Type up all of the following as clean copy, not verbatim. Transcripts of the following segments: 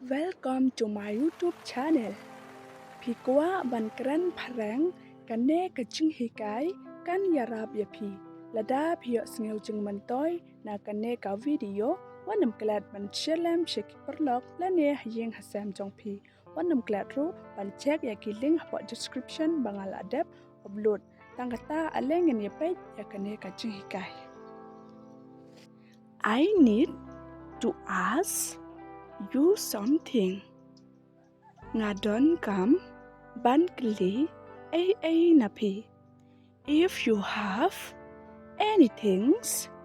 Welcome to my YouTube channel. Pi kwah ban kren phareng kane ka Jinghikai kan iarap ya pi. Lada pi sngeu jing mantoy na kane ka video wanam klat ban shelem shek perlok lane hayeng hasam jong pi. Wanam klat ru ban check ya ki link hapo description bangal adep upload. Tangkata aleng ya page ya kane ka Jinghikai. I need to ask you something. Ngadon kam ban kli a napi. If you have anything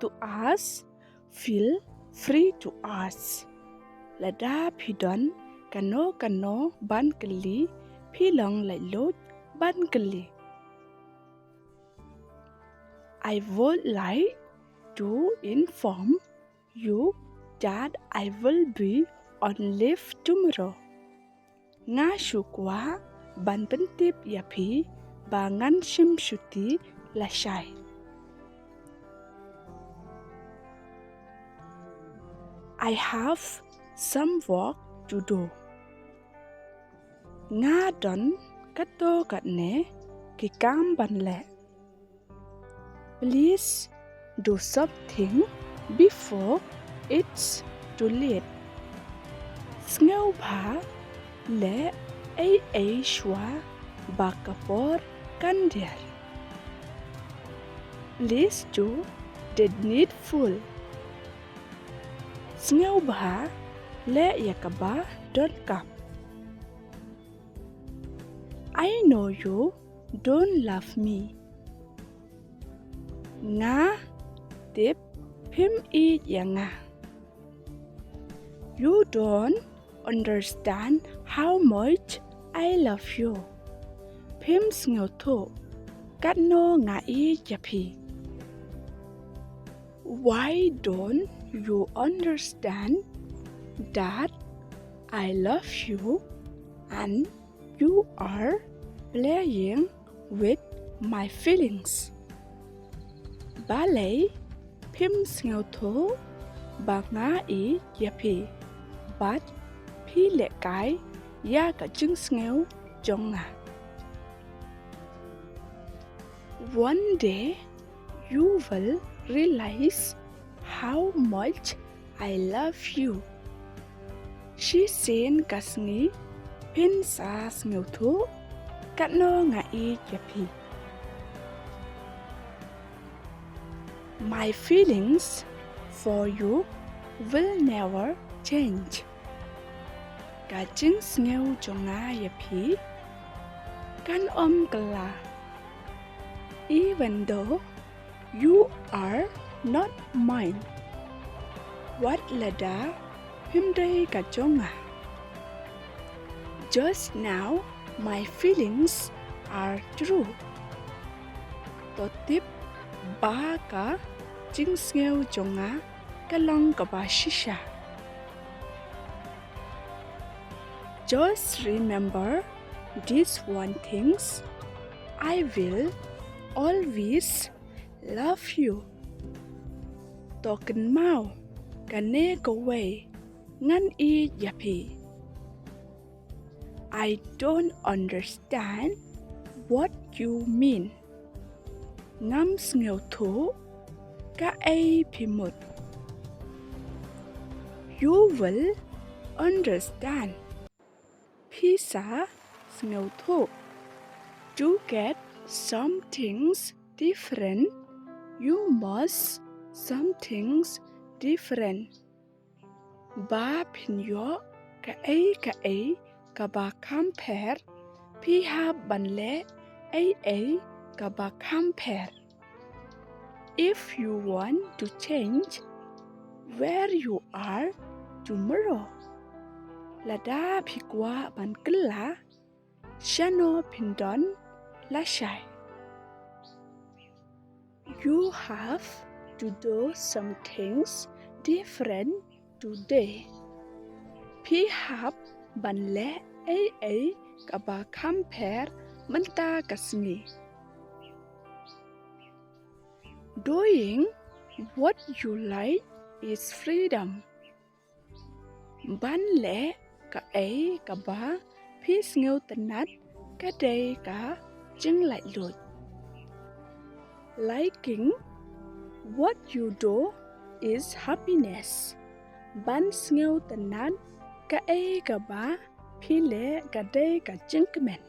to ask, feel free to ask. Lada pidon kano ban kli pilong lại lốt ban kli. I would like to inform you that I will be on leave tomorrow. Nga shu kwah ban pentip ya pi ba ngan shim shuti la shai. I have some work to do. Nga don kato katne ki kam ban le. Please do something before it's too late. Ngeu bha le ai shwa ba kapor kandial. Please do the needful. Ngeu bha le yakaba don't come. I know you don't love me. Nga tip him nga. You don't understand how much I love you. Phim ngeu tho kat no nga yapi. Why don't you understand that I love you and you are playing with my feelings? Balay phim ngeu tho ba nga yapi. But pi lệ cái ya cả chứng ngeu trong ngà. One day you will realize how much I love you. She said kasngi pin sa ngeu thu kat no nga yapi. My feelings for you will never change. Cả chứng ngeu cho nga yapi kan kala. Even though you are not mine. What lada him day ka jonga. Just now my feelings are true. To tip ba ka chứng ngeu cho nga kalong ka ba shisha. Just remember these one things. I will always love you. Token mau kane go way ngan yapi. I don't understand what you mean. Ngam ngeu thu ka pimut. You will understand. Pisa ngeu thu. To get some things different, you must some things different. Ba pin yo ka ka ba compare. Pi ha ban le ka ba compare. If you want to change where you are tomorrow, lada pi kwah ban kla shano pindon la shai. You have to do some things different today. Pi hap ban le ka ba compare manta kasni. Doing what you like is freedom. Ban le cả ấy cả bá phi ngêu tận nát cả đây cả chứng lại lụi liking what you do is happiness ban ngêu tận nát cả ấy cả bá phi lệ cả đây cả chứng cái mền